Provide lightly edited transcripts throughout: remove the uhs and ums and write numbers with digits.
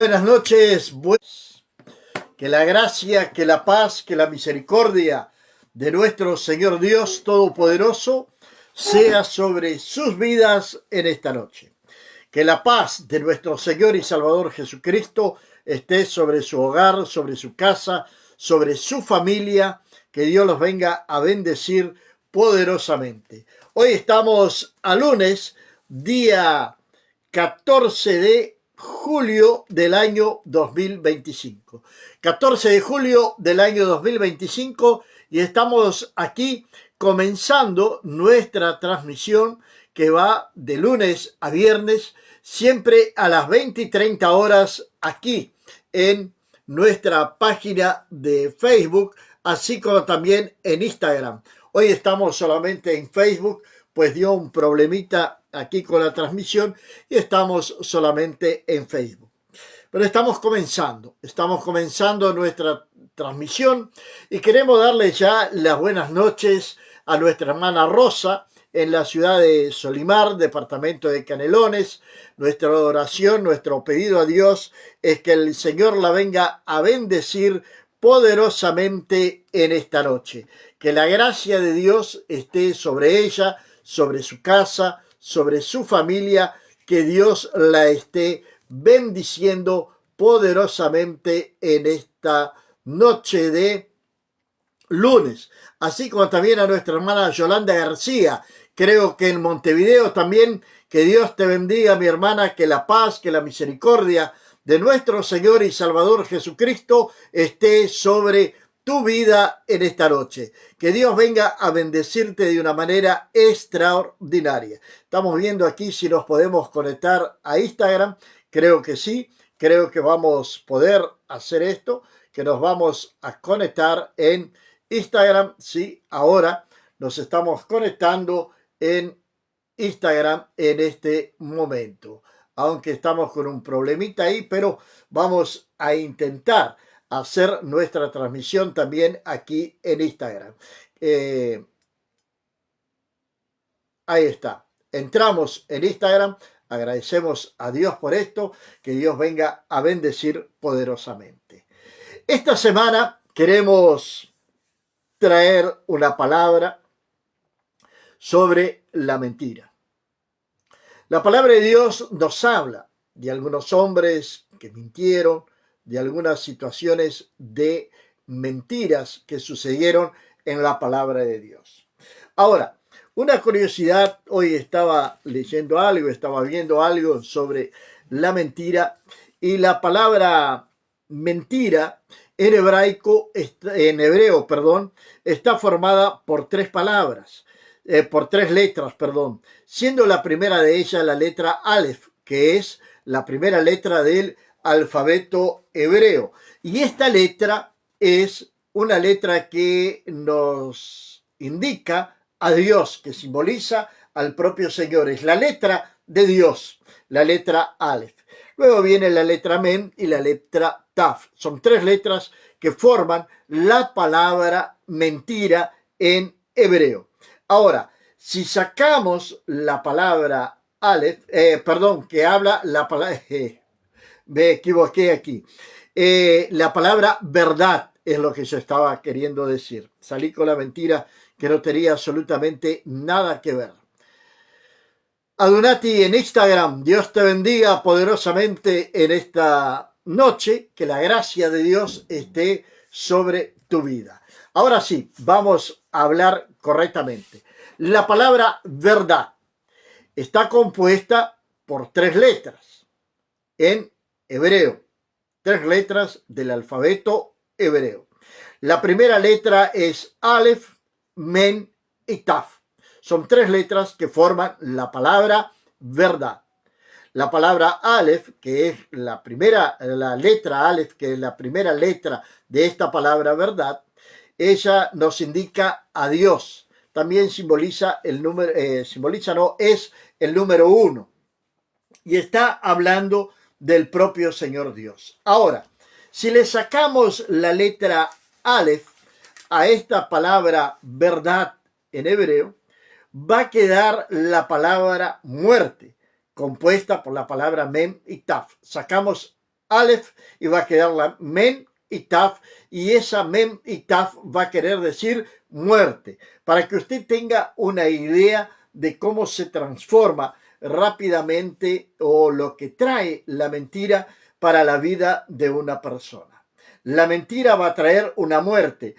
Buenas noches, que la gracia, que la paz, que la misericordia de nuestro Señor Dios Todopoderoso sea sobre sus vidas en esta noche. Que la paz de nuestro Señor y Salvador Jesucristo esté sobre su hogar, sobre su casa, sobre su familia. Que Dios los venga a bendecir poderosamente. Hoy estamos a lunes, día 14 de julio del año 2025. 14 de julio del año 2025 y estamos aquí comenzando nuestra transmisión que va de lunes a viernes, siempre a las 20:30 aquí en nuestra página de Facebook, así como también en Instagram. Hoy estamos solamente en Facebook, pues dio un problemita aquí con la transmisión y estamos solamente en Facebook. Pero estamos comenzando nuestra transmisión y queremos darle ya las buenas noches a nuestra hermana Rosa en la ciudad de Solimar, departamento de Canelones. Nuestra oración, nuestro pedido a Dios es que el Señor la venga a bendecir poderosamente en esta noche. Que la gracia de Dios esté sobre ella, sobre su casa, sobre su familia, que Dios la esté bendiciendo poderosamente en esta noche de lunes. Así como también a nuestra hermana Yolanda García, creo que en Montevideo también, que Dios te bendiga, mi hermana, que la paz, que la misericordia de nuestro Señor y Salvador Jesucristo esté sobre tu vida en esta noche. Que Dios venga a bendecirte de una manera extraordinaria. Estamos viendo aquí si nos podemos conectar a Instagram. Creo que sí. Creo que vamos a poder hacer esto, que nos vamos a conectar en Instagram. Sí, ahora nos estamos conectando en Instagram en este momento. Aunque estamos con un problemita ahí, pero vamos a intentar hacer nuestra transmisión también aquí en Instagram. Ahí está. Entramos en Instagram. Agradecemos a Dios por esto. Que Dios venga a bendecir poderosamente. Esta semana queremos traer una palabra sobre la mentira. La palabra de Dios nos habla de algunos hombres que mintieron, de algunas situaciones de mentiras que sucedieron en la palabra de Dios. Ahora, una curiosidad, hoy estaba leyendo algo, estaba viendo algo sobre la mentira, y la palabra mentira en hebreo, está formada por tres palabras, por tres letras, siendo la primera de ellas la letra Aleph, que es la primera letra del alfabeto hebreo. Y esta letra es una letra que nos indica a Dios, que simboliza al propio Señor. Es la letra de Dios, la letra Aleph. Luego viene la letra Mem y la letra Taf. Son tres letras que forman la palabra mentira en hebreo. Ahora, si sacamos la palabra Aleph, que habla la palabra, me equivoqué aquí, la palabra verdad es lo que yo estaba queriendo decir. Salí con la mentira que no tenía absolutamente nada que ver. Adonati en Instagram, Dios te bendiga poderosamente en esta noche, que la gracia de Dios esté sobre tu vida. Ahora sí, vamos a hablar correctamente. La palabra verdad está compuesta por tres letras en hebreo, tres letras del alfabeto hebreo. La primera letra es Aleph, Men y Taf. Son tres letras que forman la palabra verdad. La palabra Aleph, que es la letra Aleph, que es la primera letra de esta palabra verdad, ella nos indica a Dios. También simboliza el número, es el número uno. Y está hablando del propio Señor Dios. Ahora, si le sacamos la letra Aleph a esta palabra verdad en hebreo, va a quedar la palabra muerte, compuesta por la palabra Mem y Taf. Sacamos Aleph y va a quedar la Mem y Taf, y esa Mem y Taf va a querer decir muerte, para que usted tenga una idea de cómo se transforma rápidamente o lo que trae la mentira para la vida de una persona. La mentira va a traer una muerte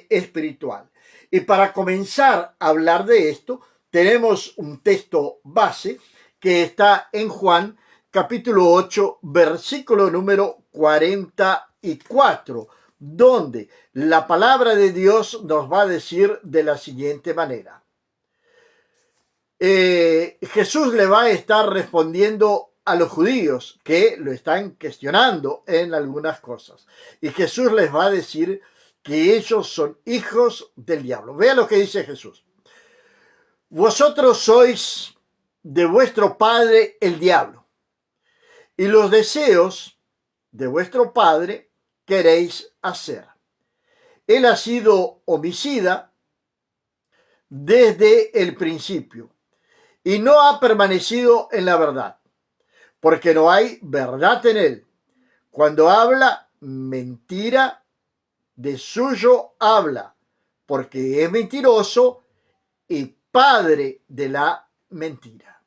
espiritual. Y para comenzar a hablar de esto, tenemos un texto base que está en Juan capítulo 8, versículo número 44, donde la palabra de Dios nos va a decir de la siguiente manera. Jesús le va a estar respondiendo a los judíos que lo están cuestionando en algunas cosas. Y Jesús les va a decir que ellos son hijos del diablo. Vea lo que dice Jesús. Vosotros sois de vuestro padre el diablo, y los deseos de vuestro padre queréis hacer. Él ha sido homicida desde el principio y no ha permanecido en la verdad, porque no hay verdad en él. Cuando habla mentira, de suyo habla, porque es mentiroso y padre de la mentira.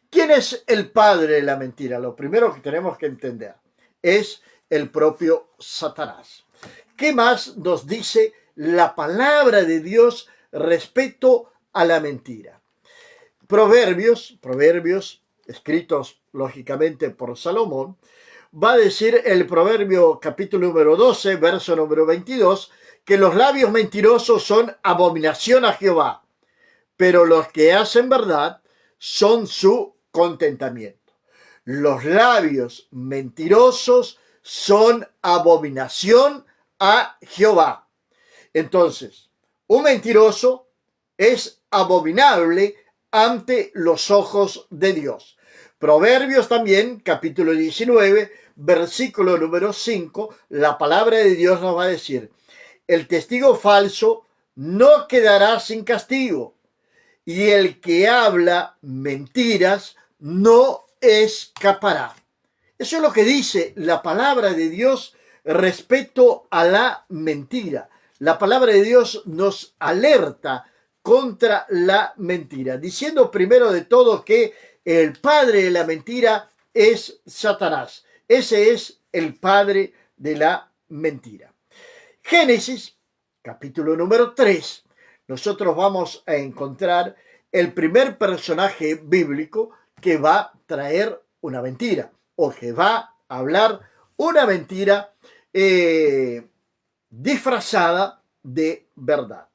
¿Quién es el padre de la mentira? Lo primero que tenemos que entender es el propio Satanás. ¿Qué más nos dice la palabra de Dios respecto a la mentira? Proverbios, escritos lógicamente por Salomón, va a decir el proverbio capítulo número 12, verso número 22, que los labios mentirosos son abominación a Jehová, pero los que hacen verdad son su contentamiento. Los labios mentirosos son abominación a Jehová. Entonces, un mentiroso es abominable ante los ojos de Dios. Proverbios también, capítulo 19, versículo número 5, la palabra de Dios nos va a decir, el testigo falso no quedará sin castigo, y el que habla mentiras no escapará. Eso es lo que dice la palabra de Dios respecto a la mentira. La palabra de Dios nos alerta contra la mentira, diciendo primero de todo que el padre de la mentira es Satanás. Ese es el padre de la mentira. Génesis, capítulo número 3, nosotros vamos a encontrar el primer personaje bíblico que va a traer una mentira o que va a hablar una mentira disfrazada de verdad.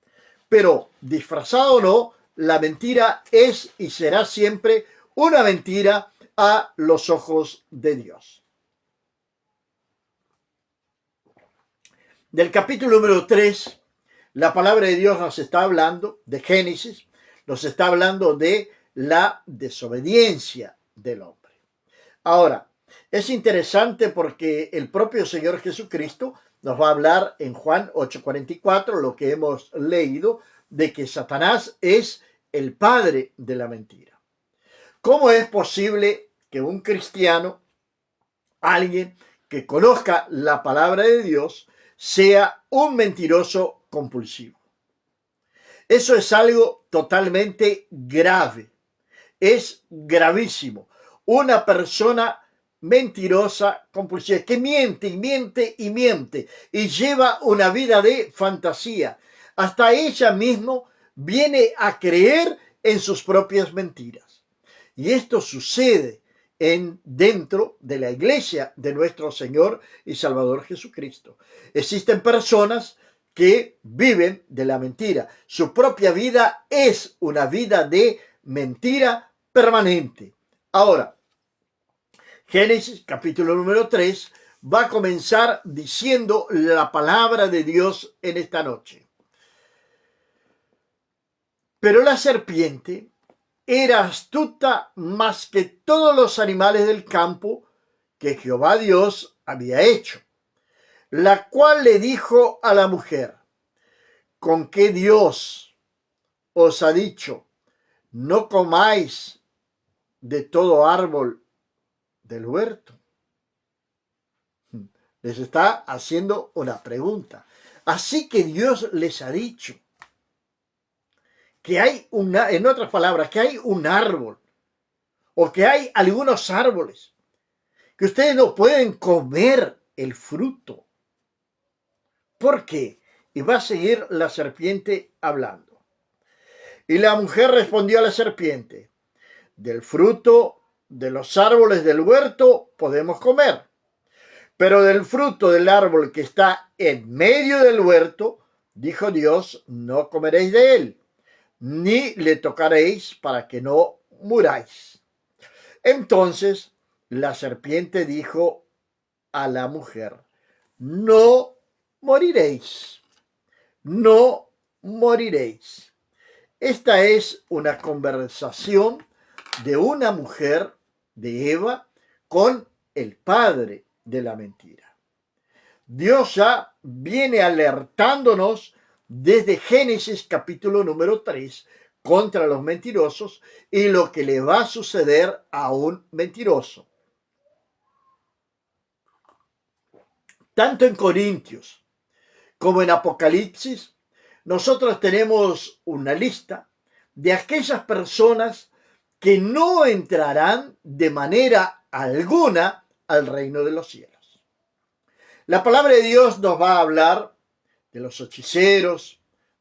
Pero disfrazado o no, la mentira es y será siempre una mentira a los ojos de Dios. Del capítulo número 3, la palabra de Dios nos está hablando de Génesis, nos está hablando de la desobediencia del hombre. Ahora, es interesante porque el propio Señor Jesucristo nos va a hablar en Juan 8:44, lo que hemos leído, de que Satanás es el padre de la mentira. ¿Cómo es posible que un cristiano, alguien que conozca la palabra de Dios, sea un mentiroso compulsivo? Eso es algo totalmente grave. Es gravísimo. Una persona mentirosa, compulsiva, que miente y miente y miente y lleva una vida de fantasía. Hasta ella misma viene a creer en sus propias mentiras. Y esto sucede dentro de la iglesia de nuestro Señor y Salvador Jesucristo. Existen personas que viven de la mentira. Su propia vida es una vida de mentira permanente. Ahora, Génesis capítulo número 3 va a comenzar diciendo la palabra de Dios en esta noche. Pero la serpiente era astuta más que todos los animales del campo que Jehová Dios había hecho, la cual le dijo a la mujer, ¿con qué Dios os ha dicho, no comáis de todo árbol del huerto? Les está haciendo una pregunta. Así que Dios les ha dicho que hay en otras palabras, que hay un árbol o que hay algunos árboles que ustedes no pueden comer el fruto. ¿Por qué? Y va a seguir la serpiente hablando. Y la mujer respondió a la serpiente: del fruto de los árboles del huerto podemos comer, pero del fruto del árbol que está en medio del huerto, dijo Dios, no comeréis de él, ni le tocaréis para que no muráis. Entonces la serpiente dijo a la mujer: no moriréis, no moriréis. Esta es una conversación de una mujer, de Eva, con el padre de la mentira. Dios ya viene alertándonos desde Génesis capítulo número 3 contra los mentirosos y lo que le va a suceder a un mentiroso. Tanto en Corintios como en Apocalipsis, nosotros tenemos una lista de aquellas personas que no entrarán de manera alguna al reino de los cielos. La palabra de Dios nos va a hablar de los hechiceros,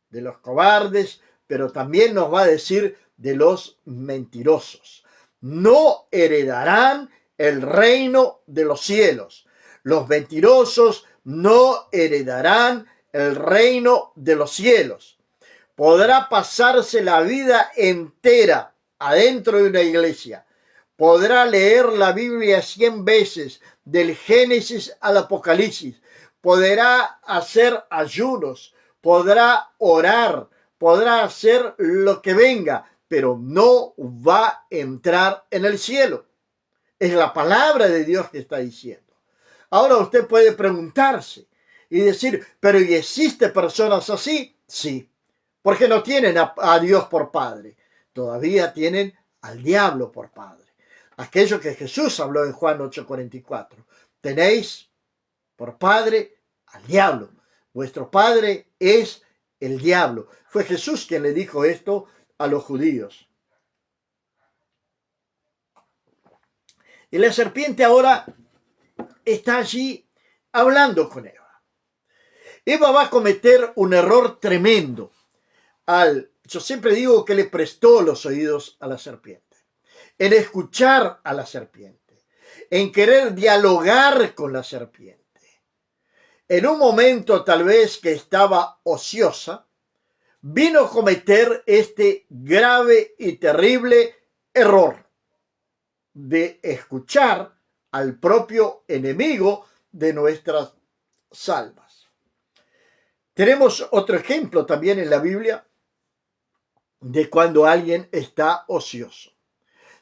de los cobardes, pero también nos va a decir de los mentirosos. No heredarán el reino de los cielos. Los mentirosos no heredarán el reino de los cielos. Podrá pasarse la vida entera adentro de una iglesia. Podrá leer la Biblia 100 veces, del Génesis al Apocalipsis. Podrá hacer ayunos, podrá orar, podrá hacer lo que venga, pero no va a entrar en el cielo. Es la palabra de Dios que está diciendo. Ahora usted puede preguntarse y decir, pero ¿y existen personas así? Sí, porque no tienen a Dios por Padre, todavía tienen al diablo por Padre. Aquello que Jesús habló en Juan 8:44. Tenéis por padre al diablo. Vuestro padre es el diablo. Fue Jesús quien le dijo esto a los judíos. Y la serpiente ahora está allí hablando con Eva. Eva va a cometer un error tremendo. Yo siempre digo que le prestó los oídos a la serpiente, en escuchar a la serpiente, en querer dialogar con la serpiente. En un momento tal vez que estaba ociosa, vino a cometer este grave y terrible error de escuchar al propio enemigo de nuestras almas. Tenemos otro ejemplo también en la Biblia de cuando alguien está ocioso.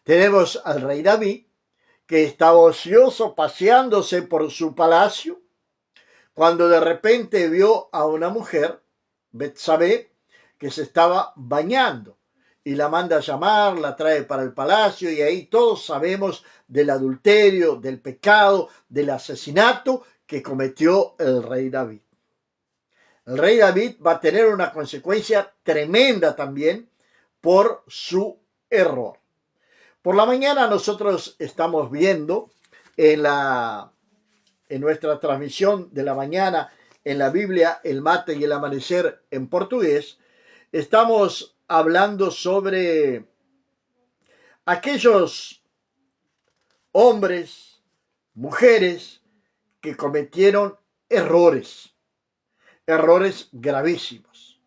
Tenemos al rey David, que estaba ocioso paseándose por su palacio, cuando de repente vio a una mujer, Betsabé, que se estaba bañando y la manda a llamar, la trae para el palacio y ahí todos sabemos del adulterio, del pecado, del asesinato que cometió el rey David. El rey David va a tener una consecuencia tremenda también por su error. Por la mañana nosotros estamos viendo en nuestra transmisión de la mañana en la Biblia, el mate y el amanecer en portugués, estamos hablando sobre aquellos hombres, mujeres que cometieron errores gravísimos.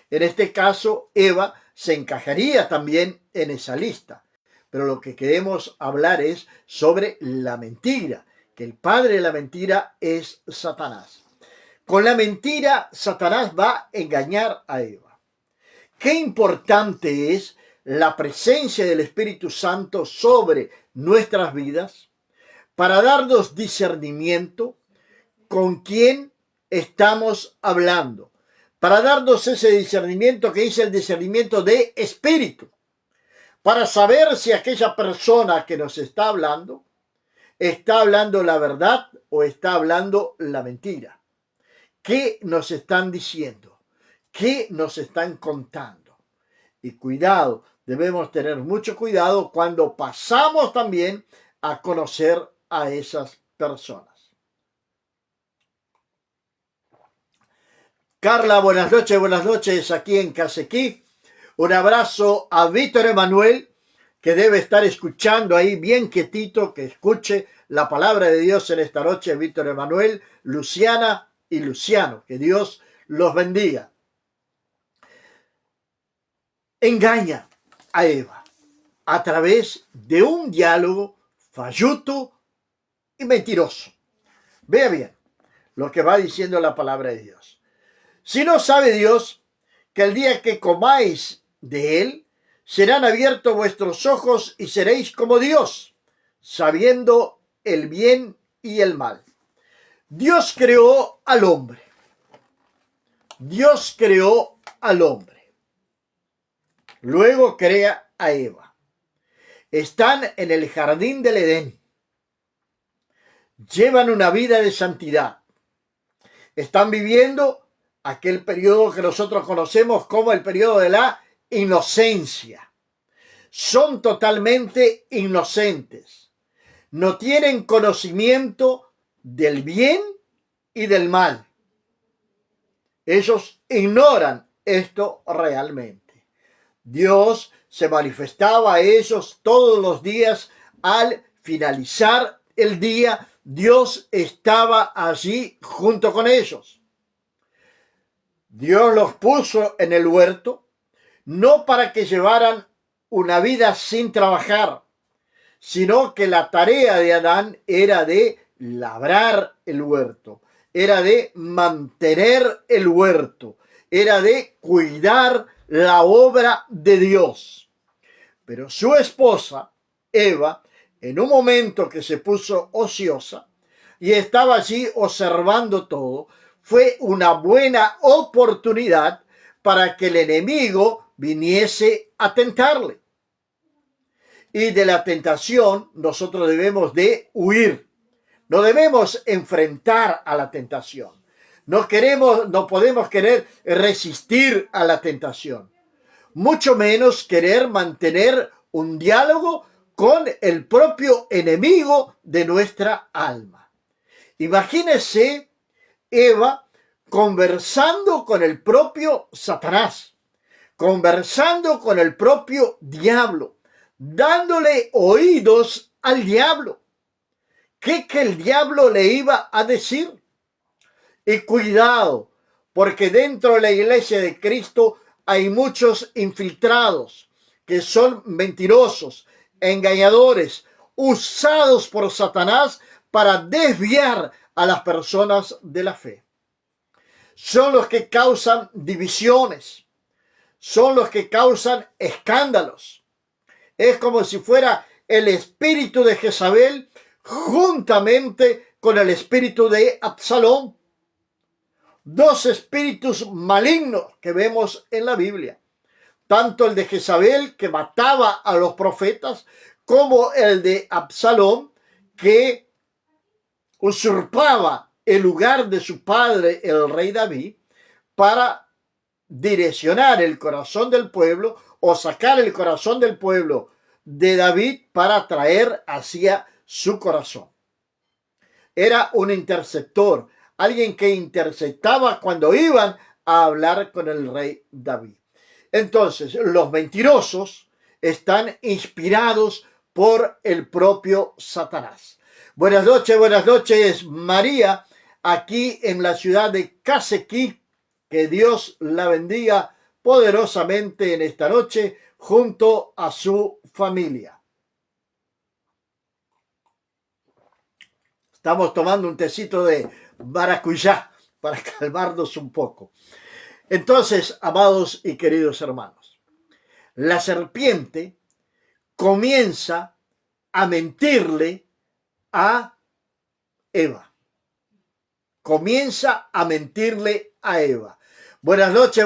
En este caso, Eva se encajaría también en esa lista, pero lo que queremos hablar es sobre la mentira, que el padre de la mentira es Satanás. Con la mentira, Satanás va a engañar a Eva. Qué importante es la presencia del Espíritu Santo sobre nuestras vidas para darnos discernimiento con quién estamos hablando, para darnos ese discernimiento que es el discernimiento de espíritu, para saber si aquella persona que nos está hablando ¿Está hablando la verdad o está hablando la mentira? ¿Qué nos están diciendo? ¿Qué nos están contando? Y cuidado, debemos tener mucho cuidado cuando pasamos también a conocer a esas personas. Carla, buenas noches aquí en Casequí. Un abrazo a Víctor Emanuel, que debe estar escuchando ahí bien quietito, que escuche la palabra de Dios en esta noche. Víctor Emanuel, Luciana y Luciano, que Dios los bendiga. Engaña a Eva a través de un diálogo falluto y mentiroso. Vea bien lo que va diciendo la palabra de Dios. Si no sabe Dios que el día que comáis de él, serán abiertos vuestros ojos y seréis como Dios, sabiendo el bien y el mal. Dios creó al hombre. Dios creó al hombre. Luego crea a Eva. Están en el jardín del Edén. Llevan una vida de santidad. Están viviendo aquel periodo que nosotros conocemos como el periodo de la inocencia. Son totalmente inocentes. No tienen conocimiento del bien y del mal. Ellos ignoran esto realmente. Dios se manifestaba a ellos todos los días. Al finalizar el día, Dios estaba allí junto con ellos. Dios los puso en el huerto, no para que llevaran una vida sin trabajar, sino que la tarea de Adán era de labrar el huerto, era de mantener el huerto, era de cuidar la obra de Dios. Pero su esposa, Eva, en un momento que se puso ociosa y estaba allí observando todo, fue una buena oportunidad para que el enemigo viniese a tentarle. Y de la tentación nosotros debemos de huir. No debemos enfrentar a la tentación. No podemos querer resistir a la tentación. Mucho menos querer mantener un diálogo con el propio enemigo de nuestra alma. Imagínese Eva conversando con el propio Satanás, conversando con el propio diablo, dándole oídos al diablo. ¿Qué que el diablo le iba a decir? Y cuidado, porque dentro de la iglesia de Cristo hay muchos infiltrados que son mentirosos, engañadores, usados por Satanás para desviar a las personas de la fe. Son los que causan divisiones, son los que causan escándalos. Es como si fuera el espíritu de Jezabel juntamente con el espíritu de Absalón. Dos espíritus malignos que vemos en la Biblia. Tanto el de Jezabel, que mataba a los profetas, como el de Absalón, que usurpaba el lugar de su padre, el rey David, para direccionar el corazón del pueblo o sacar el corazón del pueblo de David para traer hacia su corazón. Era un interceptor, alguien que interceptaba cuando iban a hablar con el rey David. Entonces, los mentirosos están inspirados por el propio Satanás. Buenas noches, María, aquí en la ciudad de Casequí. Que Dios la bendiga poderosamente en esta noche junto a su familia. Estamos tomando un tecito de maracuyá para calmarnos un poco. Entonces, amados y queridos hermanos, la serpiente comienza a mentirle a Eva. Comienza a mentirle a Eva. Buenas noches,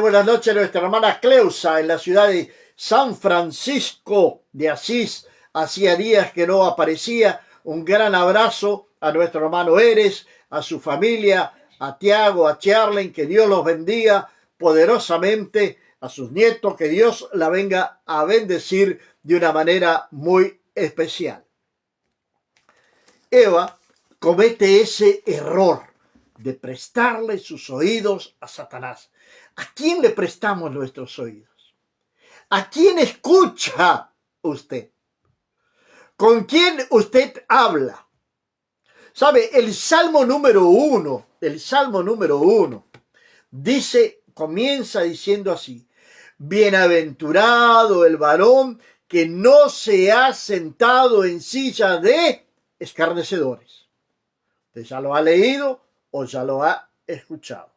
nuestra hermana Cleusa en la ciudad de San Francisco de Asís. Hacía días que no aparecía. un gran abrazo a nuestro hermano Eres, a su familia, a Tiago, a Charlen, que Dios los bendiga poderosamente, a sus nietos, que Dios la venga a bendecir de una manera muy especial. Eva comete ese error de prestarle sus oídos a Satanás. ¿A quién le prestamos nuestros oídos? ¿A quién escucha usted? ¿Con quién usted habla? ¿Sabe? El Salmo número 1, comienza diciendo así: bienaventurado el varón que no se ha sentado en silla de escarnecedores. Usted ya lo ha leído o ya lo ha escuchado.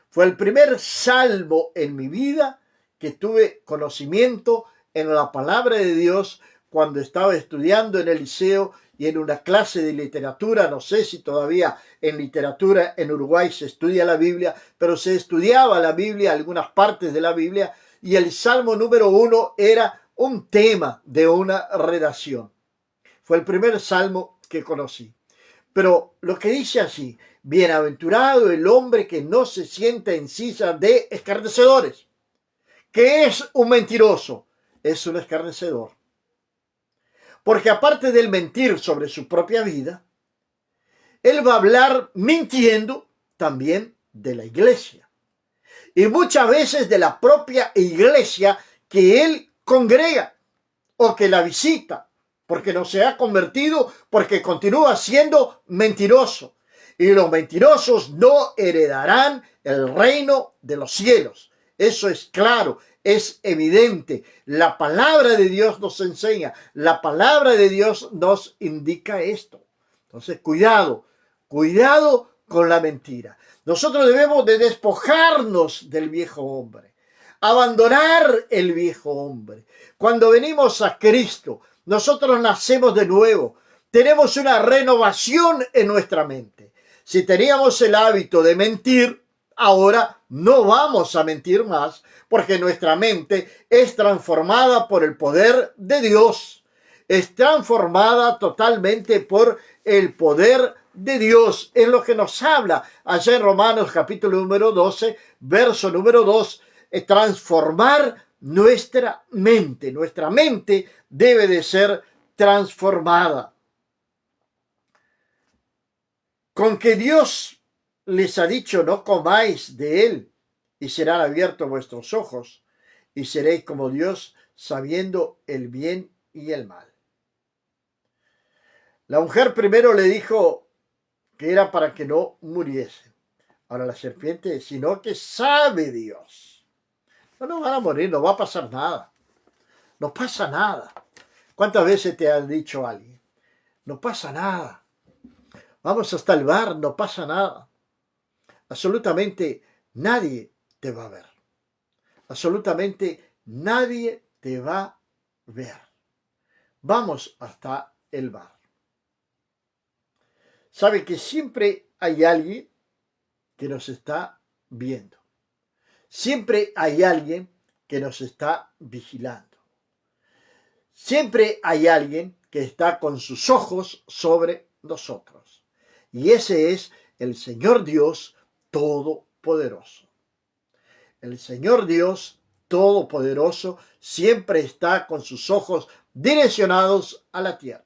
Fue el primer salmo en mi vida que tuve conocimiento en la palabra de Dios cuando estaba estudiando en el liceo y en una clase de literatura. No sé si todavía en literatura en Uruguay se estudia la Biblia, pero se estudiaba la Biblia, algunas partes de la Biblia, y el Salmo número 1 era un tema de una redacción. Fue el primer salmo que conocí. Pero lo que dice así: bienaventurado el hombre que no se sienta en silla de escarnecedores. ¿Qué es un mentiroso? Es un escarnecedor. Porque aparte del mentir sobre su propia vida, él va a hablar mintiendo también de la iglesia. Y muchas veces de la propia iglesia que él congrega o que la visita, porque no se ha convertido, porque continúa siendo mentiroso. Y los mentirosos no heredarán el reino de los cielos. Eso es claro, es evidente. La palabra de Dios nos enseña, la palabra de Dios nos indica esto. Entonces, cuidado con la mentira. Nosotros debemos de despojarnos del viejo hombre, abandonar el viejo hombre. Cuando venimos a Cristo, nosotros nacemos de nuevo, tenemos una renovación en nuestra mente. Si teníamos el hábito de mentir, ahora no vamos a mentir más, porque nuestra mente es transformada por el poder de Dios. Es transformada totalmente por el poder de Dios. Es lo que nos habla allá en Romanos capítulo número 12, verso número 2, transformar nuestra mente. Nuestra mente debe de ser transformada. Con que Dios les ha dicho: no comáis de él, y serán abiertos vuestros ojos, y seréis como Dios, sabiendo el bien y el mal. La mujer primero le dijo que era para que no muriese. Ahora la serpiente, sino que sabe Dios. No van a morir, no va a pasar nada. No pasa nada. ¿Cuántas veces te han dicho alguien? No pasa nada. Vamos hasta el bar, no pasa nada. Absolutamente nadie te va a ver. Absolutamente nadie te va a ver. Vamos hasta el bar. Sabe que siempre hay alguien que nos está viendo. Siempre hay alguien que nos está vigilando. Siempre hay alguien que está con sus ojos sobre nosotros. Y ese es el Señor Dios Todopoderoso. El Señor Dios Todopoderoso siempre está con sus ojos direccionados a la tierra.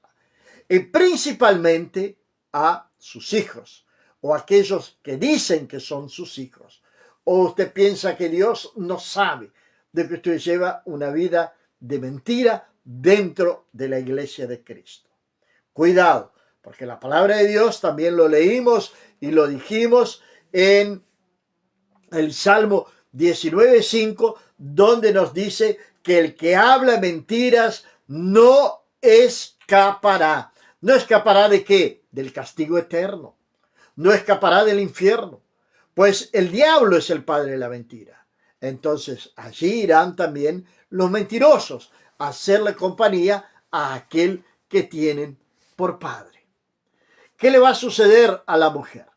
Y principalmente a sus hijos, o aquellos que dicen que son sus hijos. O usted piensa que Dios no sabe de que usted lleva una vida de mentira dentro de la iglesia de Cristo. Cuidado, porque la palabra de Dios también lo leímos y lo dijimos en el Salmo 19:5, donde nos dice que el que habla mentiras no escapará. ¿No escapará de qué? Del castigo eterno. No escapará del infierno. Pues el diablo es el padre de la mentira. Entonces allí irán también los mentirosos a hacerle compañía a aquel que tienen por padre. ¿Qué le va a suceder a la mujer?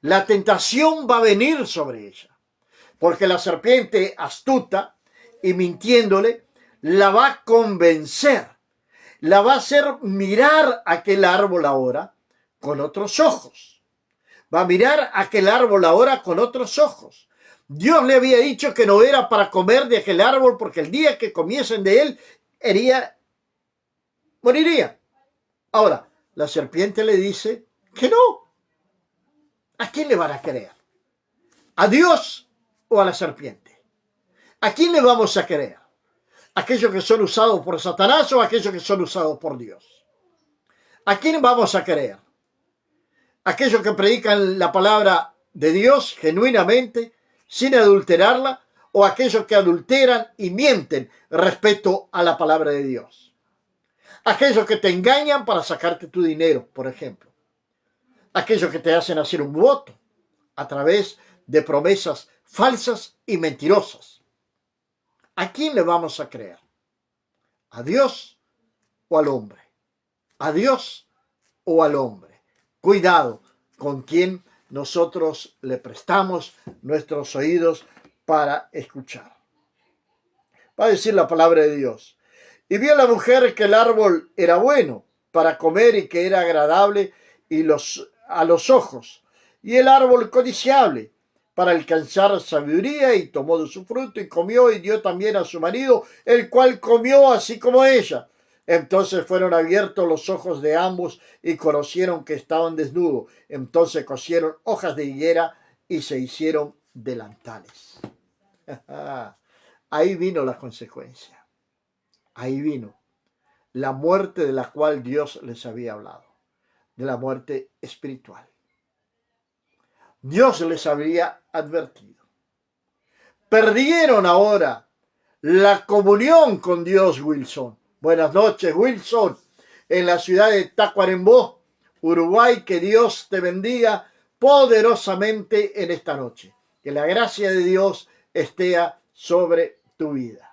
La tentación va a venir sobre ella, porque la serpiente astuta y mintiéndole la va a convencer. la va a hacer mirar aquel árbol ahora con otros ojos. Va a mirar aquel árbol ahora con otros ojos. Dios le había dicho que no era para comer de aquel árbol porque el día que comiesen de él, moriría. Ahora, la serpiente le dice que no. ¿A quién le van a creer? ¿A Dios o a la serpiente? ¿A quién le vamos a creer? ¿Aquellos que son usados por Satanás o aquellos que son usados por Dios? ¿A quién vamos a creer? ¿Aquellos que predican la palabra de Dios genuinamente, sin adulterarla, o aquellos que adulteran y mienten respecto a la palabra de Dios? Aquellos que te engañan para sacarte tu dinero, por ejemplo. Aquellos que te hacen hacer un voto a través de promesas falsas y mentirosas. ¿A quién le vamos a creer? ¿A Dios o al hombre? ¿A Dios o al hombre? Cuidado con quien nosotros le prestamos nuestros oídos para escuchar. Va a decir la palabra de Dios. Y vio la mujer que el árbol era bueno para comer y que era agradable a los ojos, y el árbol codiciable para alcanzar sabiduría, y tomó de su fruto y comió y dio también a su marido, el cual comió así como ella. Entonces fueron abiertos los ojos de ambos y conocieron que estaban desnudos. Entonces cosieron hojas de higuera y se hicieron delantales. Ahí vino la consecuencia. Ahí vino la muerte de la cual Dios les había hablado, de la muerte espiritual. Dios les había advertido. Perdieron ahora la comunión con Dios, Wilson. Buenas noches, Wilson, en la ciudad de Tacuarembó, Uruguay. Que Dios te bendiga poderosamente en esta noche. Que la gracia de Dios esté sobre tu vida.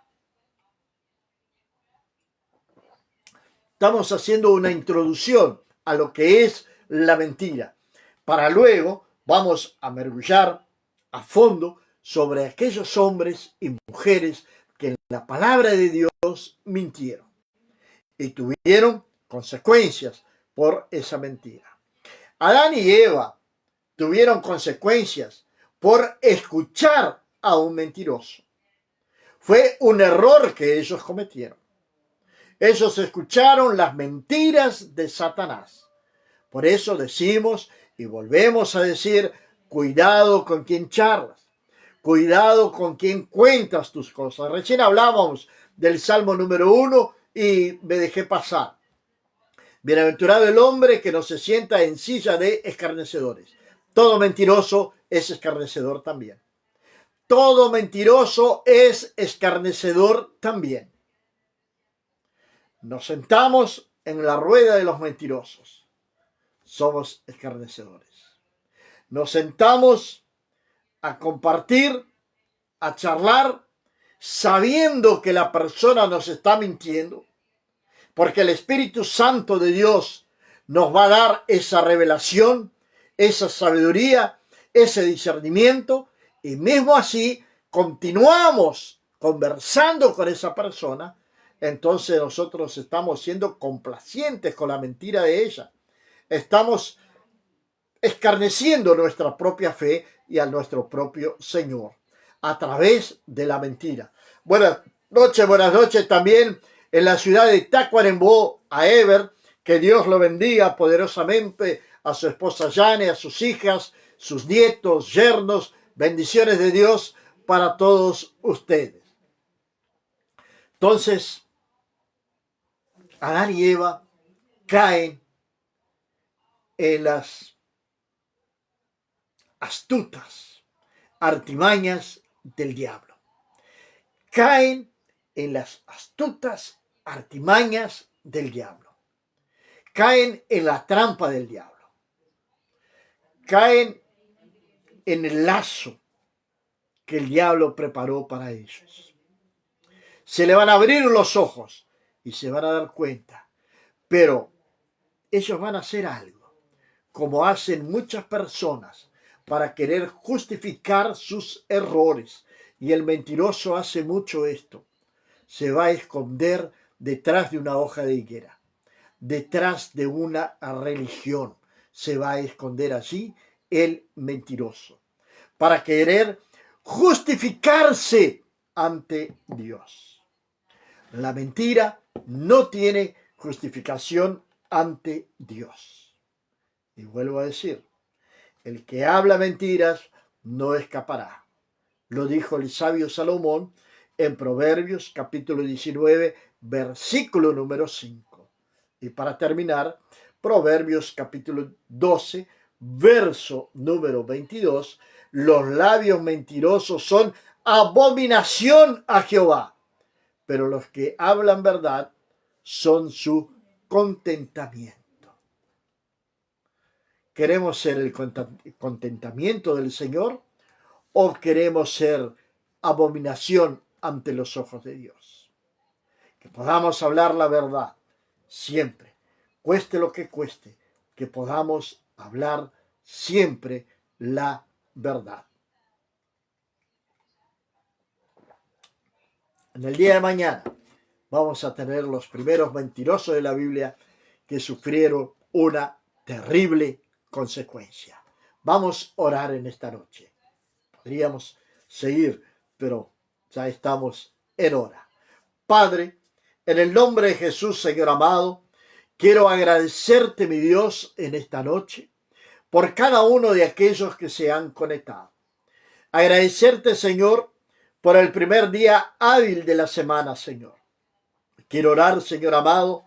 Estamos haciendo una introducción a lo que es la mentira. Para luego vamos a mergullar a fondo sobre aquellos hombres y mujeres que en la palabra de Dios mintieron y tuvieron consecuencias por esa mentira. Adán y Eva tuvieron consecuencias por escuchar a un mentiroso. Fue un error que ellos cometieron. Ellos escucharon las mentiras de Satanás. Por eso decimos y volvemos a decir, cuidado con quien charlas, cuidado con quien cuentas tus cosas. Recién hablábamos del Salmo número 1 y me dejé pasar. Bienaventurado el hombre que no se sienta en silla de escarnecedores. Todo mentiroso es escarnecedor también. Todo mentiroso es escarnecedor también. Nos sentamos en la rueda de los mentirosos. Somos escarnecedores. Nos sentamos a compartir, a charlar, sabiendo que la persona nos está mintiendo, porque el Espíritu Santo de Dios nos va a dar esa revelación, esa sabiduría, ese discernimiento, y mismo así continuamos conversando con esa persona. Entonces nosotros estamos siendo complacientes con la mentira de ella. Estamos escarneciendo nuestra propia fe y a nuestro propio Señor a través de la mentira. Buenas noches también en la ciudad de Tacuarembó, a Ever. Que Dios lo bendiga poderosamente, a su esposa Jane, a sus hijas, sus nietos, yernos. Bendiciones de Dios para todos ustedes. Entonces, Adán y Eva caen en las astutas artimañas del diablo. Caen en las astutas artimañas del diablo. Caen en la trampa del diablo. Caen en el lazo que el diablo preparó para ellos. Se le van a abrir los ojos y se van a dar cuenta, pero ellos van a hacer algo, como hacen muchas personas, para querer justificar sus errores. Y el mentiroso hace mucho esto. Se va a esconder detrás de una hoja de higuera, detrás de una religión. Se va a esconder allí el mentiroso para querer justificarse ante Dios. La mentira no tiene justificación ante Dios. Y vuelvo a decir, el que habla mentiras no escapará. Lo dijo el sabio Salomón en Proverbios capítulo 19, versículo número 5. Y para terminar, Proverbios capítulo 12, verso número 22, los labios mentirosos son abominación a Jehová, pero los que hablan verdad son su contentamiento. ¿Queremos ser el contentamiento del Señor o queremos ser abominación ante los ojos de Dios? Que podamos hablar la verdad siempre, cueste lo que cueste, que podamos hablar siempre la verdad. En el día de mañana vamos a tener los primeros mentirosos de la Biblia que sufrieron una terrible consecuencia. Vamos a orar en esta noche. Podríamos seguir, pero ya estamos en hora. Padre, en el nombre de Jesús, Señor amado, quiero agradecerte, mi Dios, en esta noche, por cada uno de aquellos que se han conectado. Agradecerte, Señor, por el primer día hábil de la semana, Señor. Quiero orar, Señor amado,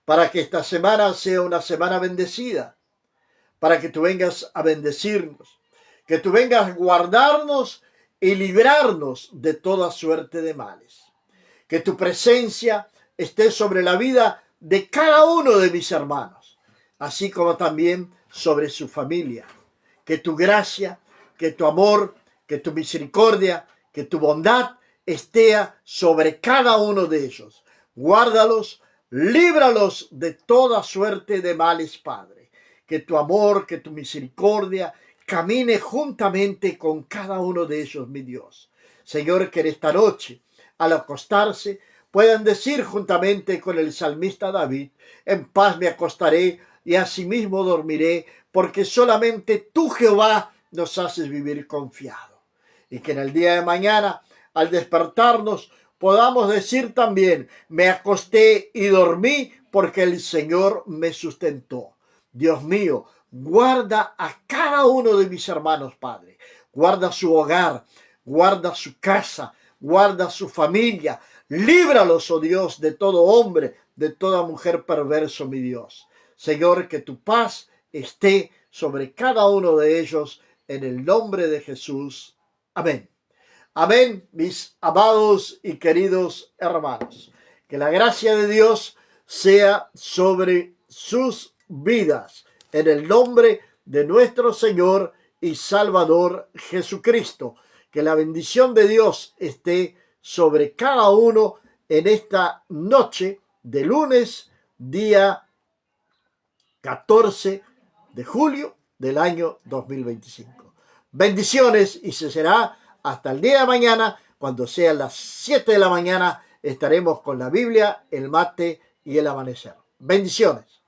para que esta semana sea una semana bendecida, para que tú vengas a bendecirnos, que tú vengas a guardarnos y librarnos de toda suerte de males. Que tu presencia esté sobre la vida de cada uno de mis hermanos, así como también sobre su familia. Que tu gracia, que tu amor, que tu misericordia, que tu bondad esté sobre cada uno de ellos. Guárdalos, líbralos de toda suerte de males, Padre. Que tu amor, que tu misericordia camine juntamente con cada uno de ellos, mi Dios. Señor, que en esta noche, al acostarse, puedan decir juntamente con el salmista David: en paz me acostaré y asimismo dormiré, porque solamente tú, Jehová, nos haces vivir confiado. Y que en el día de mañana, al despertarnos, podamos decir también: me acosté y dormí porque el Señor me sustentó. Dios mío, guarda a cada uno de mis hermanos, Padre. Guarda su hogar, guarda su casa, guarda su familia. Líbralos, oh Dios, de todo hombre, de toda mujer perverso, mi Dios. Señor, que tu paz esté sobre cada uno de ellos, en el nombre de Jesús. Amén. Amén, mis amados y queridos hermanos. Que la gracia de Dios sea sobre sus vidas, en el nombre de nuestro Señor y Salvador Jesucristo. Que la bendición de Dios esté sobre cada uno en esta noche de lunes, día 14 de julio del año 2025. Bendiciones, y se será hasta el día de mañana, cuando sean las 7 de la mañana, estaremos con la Biblia, el mate y el amanecer. Bendiciones.